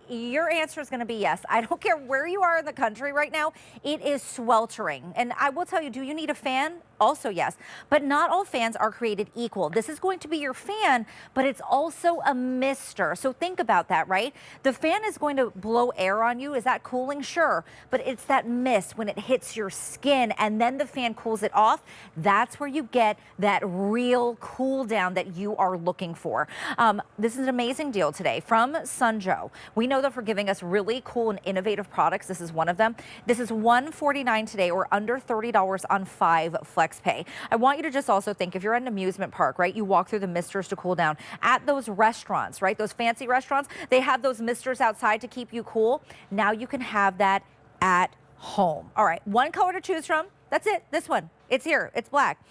Your answer is going to be yes. I don't care where you are in the country right now. It is sweltering. And I will tell you, do you need a fan? Also yes. But not all fans are created equal. This is going to be your fan, but it's also a mister. So think about that, right? The fan is going to blow air on you. Is that cooling? Sure. But it's that mist when it hits your skin and then the fan cools it off. That's where you get that real cool down that you are looking for. This is an amazing deal today from SunJoe. We know that for giving us really cool and innovative products. This is one of them. This is $149 today, or under $30 on 5 flex pay. I want you to just also think, if you're at an amusement park, right, you walk through the misters to cool down. At those restaurants, right, those fancy restaurants, they have those misters outside to keep you cool. Now you can have that at home. All right, one color to choose from. That's it. This one. It's here. It's black.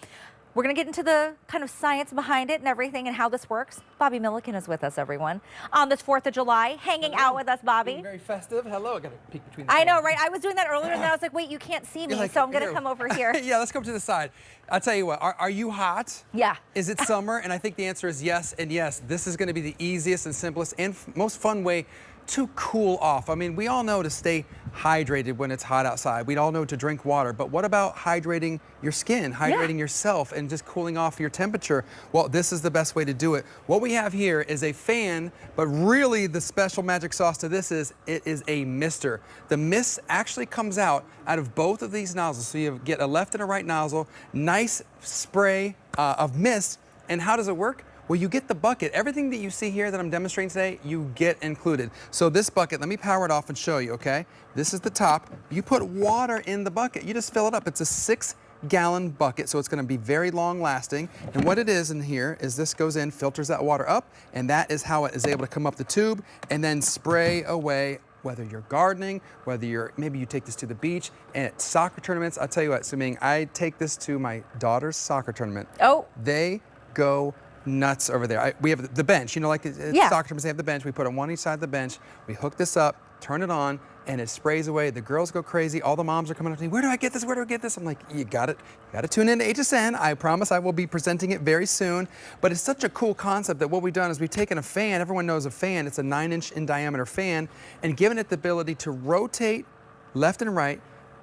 We're going to get into the kind of science behind it and everything and how this works. Bobby Milliken is with us, everyone, on this 4th of July, hanging out with us, Bobby. Being very festive. Hello. I got to peek between the I know, right? I was doing that earlier, and then I was like, wait, you can't see me, so I'm going to come over here. Yeah, let's come to the side. I'll tell you what, are you hot? Yeah. Is it summer? And I think the answer is yes and yes. This is going to be the easiest and simplest and most fun way to cool off. I mean, we all know to stay hydrated when it's hot outside. We all know to drink water, but what about hydrating your skin, hydrating yourself, and just cooling off your temperature? Well, this is the best way to do it. What we have here is a fan, but really the special magic sauce to this is it is a mister. The mist actually comes out of both of these nozzles. So you get a left and a right nozzle, nice spray of mist. And how does it work? Well, you get the bucket. Everything that you see here that I'm demonstrating today, you get included. So this bucket, let me power it off and show you, okay? This is the top. You put water in the bucket. You just fill it up. It's a 6-gallon bucket, so it's gonna be very long lasting. And what it is in here is this goes in, filters that water up, and that is how it is able to come up the tube and then spray away, whether you're gardening, whether maybe you take this to the beach, and at soccer tournaments. I'll tell you what, Suming, I take this to my daughter's soccer tournament. Oh. They go nuts over there. We have the bench, you know, like soccer tournaments, they have the bench. We put it on one each side of the bench. We hook this up, turn it on, and it sprays away. The girls go crazy. All the moms are coming up to me, where do I get this? Where do I get this? I'm like, you got it. You got to tune in to HSN. I promise I will be presenting it very soon. But it's such a cool concept that what we've done is we've taken a fan. Everyone knows a fan. It's a 9-inch in diameter fan, and given it the ability to rotate left and right,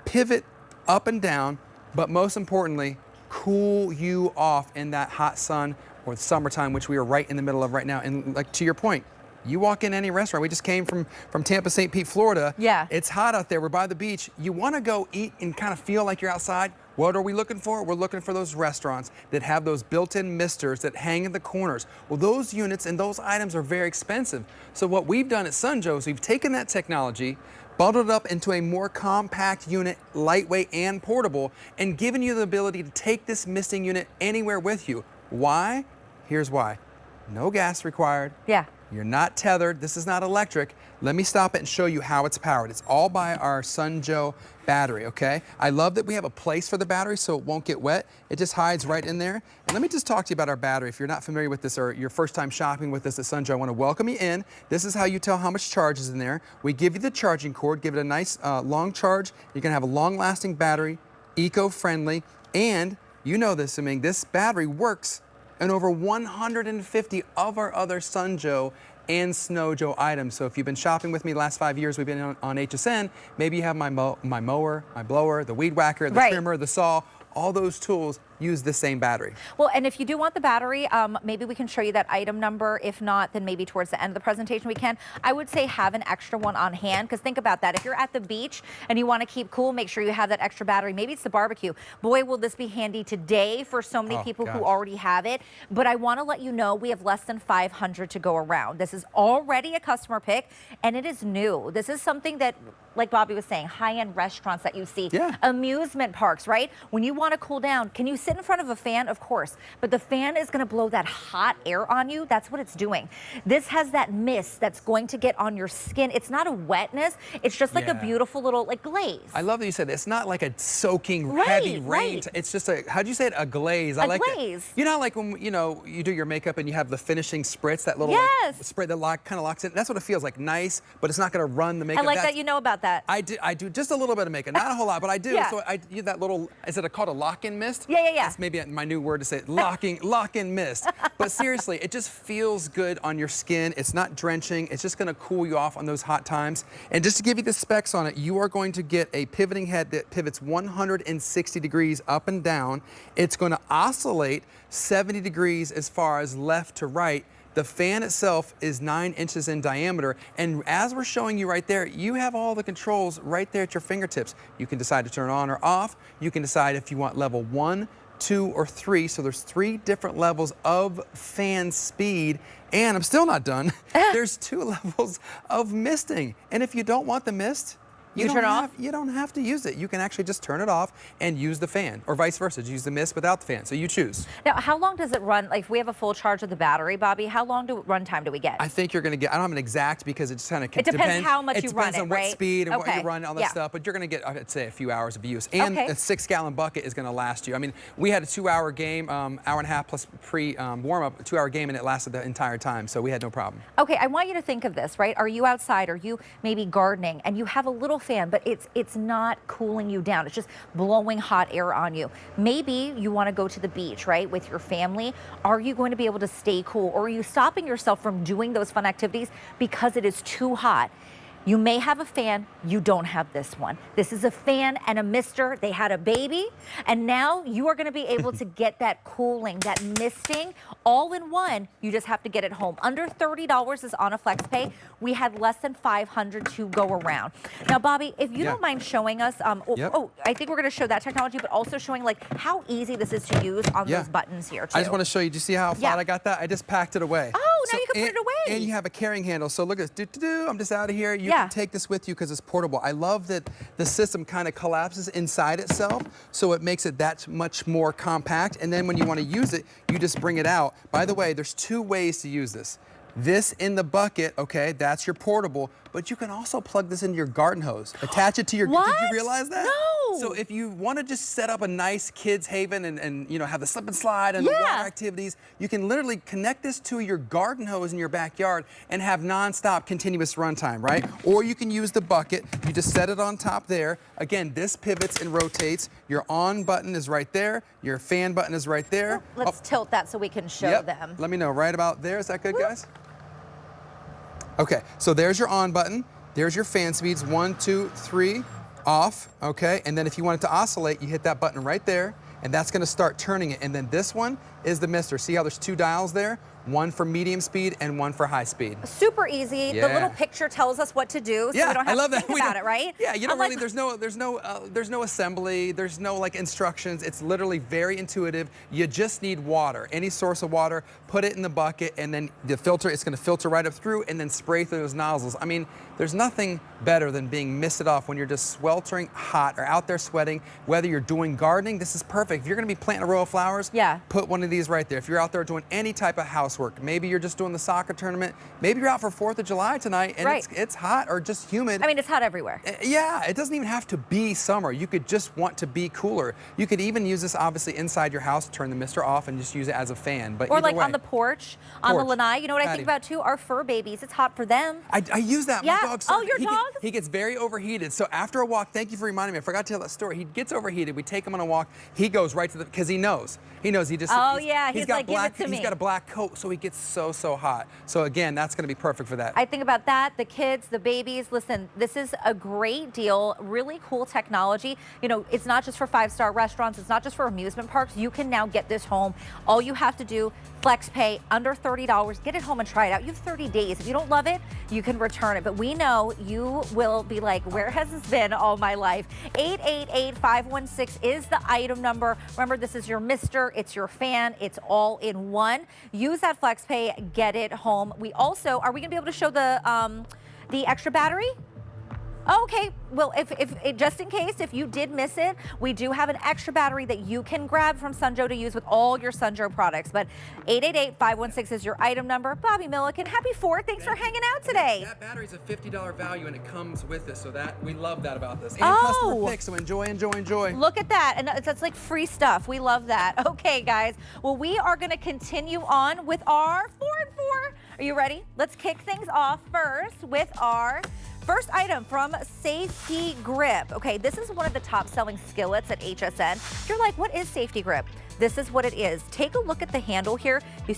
pivot up and down, but most importantly, cool you off in that hot sun or the summertime, which we are right in the middle of right now. And like to your point, you walk in any restaurant. We just came from Tampa, St. Pete, Florida. Yeah. It's hot out there. We're by the beach. You want to go eat and kind of feel like you're outside. What are we looking for? We're looking for those restaurants that have those built-in misters that hang in the corners. Well, those units and those items are very expensive. So what we've done at SunJoe is we've taken that technology, bundled it up into a more compact unit, lightweight and portable, and given you the ability to take this misting unit anywhere with you. Why? Here's why. No gas required. Yeah. You're not tethered. This is not electric. Let me stop it and show you how it's powered. It's all by our SunJoe battery, okay? I love that we have a place for the battery so it won't get wet. It just hides right in there. And let me just talk to you about our battery. If you're not familiar with this or your first time shopping with us at SunJoe, I want to welcome you in. This is how you tell how much charge is in there. We give you the charging cord, give it a nice long charge. You're gonna have a long-lasting battery, eco-friendly, and you know this, I mean, this battery works in over 150 of our other SunJoe and SnowJoe items. So if you've been shopping with me the last 5 years, we've been on HSN, maybe you have my mower, my blower, the weed whacker, the trimmer, the saw, all those tools use the same battery. Well, and if you do want the battery, maybe we can show you that item number. If not, then maybe towards the end of the presentation we can. I would say have an extra one on hand, because think about that. If you're at the beach and you want to keep cool, make sure you have that extra battery. Maybe it's the barbecue. Boy, will this be handy today for so many people who already have it. But I want to let you know we have less than 500 to go around. This is already a customer pick, and it is new. This is something that, like Bobby was saying, high-end restaurants that you see, amusement parks, right? When you want to cool down, can you sit in front of a fan? Of course, but the fan is going to blow that hot air on you. That's what it's doing. This has that mist that's going to get on your skin. It's not a wetness. It's just like a beautiful little like glaze. I love that you said that. It's not like a soaking heavy rain. It's just a, how'd you say it? A glaze. I like glaze. That. You know, like when you do your makeup and you have the finishing spritz, that little spray that kind of locks in. That's what it feels like. Nice, but it's not going to run the makeup. I like that you know about that. I do just a little bit of makeup, not a whole lot, but I do. So I do that little, is it called a lock-in mist? Yeah. yeah. That's maybe my new word to say, lock in mist. But seriously, it just feels good on your skin. It's not drenching. It's just gonna cool you off on those hot times. And just to give you the specs on it, you are going to get a pivoting head that pivots 160 degrees up and down. It's gonna oscillate 70 degrees as far as left to right. The fan itself is 9 inches in diameter, and as we're showing you right there, you have all the controls right there at your fingertips. You can decide to turn on or off. You can decide if you want level 1, 2, or 3. So there's 3 different levels of fan speed, and I'm still not done. There's 2 levels of misting, and if you don't want the mist, you don't have to use it. You can actually just turn it off and use the fan, or vice versa. Use the mist without the fan. So you choose. Now, how long does it run? Like, if we have a full charge of the battery, Bobby, how long run time do we get? I think you're going to get, I don't have an exact because it just kind of depends how much you run it, depends on right? what speed and what Okay. you run and all that Yeah. stuff, but you're going to get, I'd say, a few hours of use. And Okay. a 6-gallon bucket is going to last you. I mean, we had a 2-hour game, hour and a half plus warm-up, a 2-hour game, and it lasted the entire time, so we had no problem. Okay, I want you to think of this, right? Are you outside? Are you maybe gardening and you have a little fan, but it's not cooling you down. It's just blowing hot air on you. Maybe you want to go to the beach, right, with your family. Are you going to be able to stay cool, or are you stopping yourself from doing those fun activities because it is too hot? You may have a fan, you don't have this one. This is a fan and a mister. They had a baby, and now you are gonna be able to get that cooling, that misting, all in one. You just have to get it home. Under $30 is on a flex pay. We had less than 500 to go around. Now, Bobby, if you don't mind showing us, I think we're gonna show that technology, but also showing like how easy this is to use on those buttons here too. I just wanna show you, do you see how flat I got that? I just packed it away. Oh, now you can put it away. And you have a carrying handle, so look at this, I'm just out of here. You can take this with you because it's portable. I love that the system kind of collapses inside itself, so it makes it that much more compact. And then when you want to use it, you just bring it out. By the way, there's 2 ways to use this. This in the bucket, okay, that's your portable, but you can also plug this into your garden hose. Attach it to your, What? Did you realize that? No. So if you want to just set up a nice kids haven and you know, have the slip and slide and the water activities, you can literally connect this to your garden hose in your backyard and have nonstop continuous runtime, right? Or you can use the bucket. You just set it on top there. Again, this pivots and rotates. Your on button is right there. Your fan button is right there. Let's tilt that so we can show them. Let me know right about there. Is that good, guys? Okay, so there's your on button. There's your fan speeds, 1, 2, 3, off, okay? And then if you want it to oscillate, you hit that button right there, and that's gonna start turning it. And then this one is the mister. See how there's 2 dials there? One for medium speed and one for high speed. Super easy. The little picture tells us what to do, so we don't have to think about it, right? Yeah, you don't really. There's no assembly. There's no like instructions. It's literally very intuitive. You just need water, any source of water. Put it in the bucket, and then the filter. It's going to filter right up through, and then spray through those nozzles. I mean, there's nothing better than being misted off when you're just sweltering hot or out there sweating. Whether you're doing gardening, this is perfect. If you're going to be planting a row of flowers, put one of these right there. If you're out there doing any type of housework, maybe you're just doing the soccer tournament, maybe you're out for 4th of July tonight, and it's hot or just humid. I mean, it's hot everywhere. Yeah, it doesn't even have to be summer. You could just want to be cooler. You could even use this obviously inside your house, turn the mister off, and just use it as a fan. But or like on the porch, on the lanai. You know what I Patio. think about too? Our fur babies. It's hot for them. I use that. Yeah. My dog. Your dog? He gets very overheated. So after a walk, thank you for reminding me. I forgot to tell that story. He gets overheated. We take him on a walk. He goes right to the, because he knows. He knows. He just. Oh, he's got like, black, give it to me. He's got a black coat, so he gets so hot. So again, that's going to be perfect for that. I think about that, the kids, the babies. Listen, this is a great deal, really cool technology. You know, it's not just for 5-star restaurants. It's not just for amusement parks. You can now get this home. All you have to do, flex pay, under $30. Get it home and try it out. You have 30 days. If you don't love it, you can return it. But we know you will be like, where has this been all my life? 888-516 is the item number. Remember, this is your mister. It's your fan. It's all in one. Use that flex pay. Get it home. We also, are we going to be able to show the extra battery? Okay, well, if just in case, if you did miss it, we do have an extra battery that you can grab from SunJoe to use with all your SunJoe products. But 888-516 is your item number. Bobby Milliken, happy 4th. Thanks for hanging out today. That battery's a $50 value, and it comes with it, so that we love that about this. And customer picks, so enjoy. Look at that, and that's like free stuff. We love that. Okay, guys. Well, we are going to continue on with our 4 and 4. Are you ready? Let's kick things off first with our first item from Safety Grip. Okay, this is one of the top selling skillets at HSN. You're like, what is Safety Grip? this is what it is. Take a look at the handle here. You see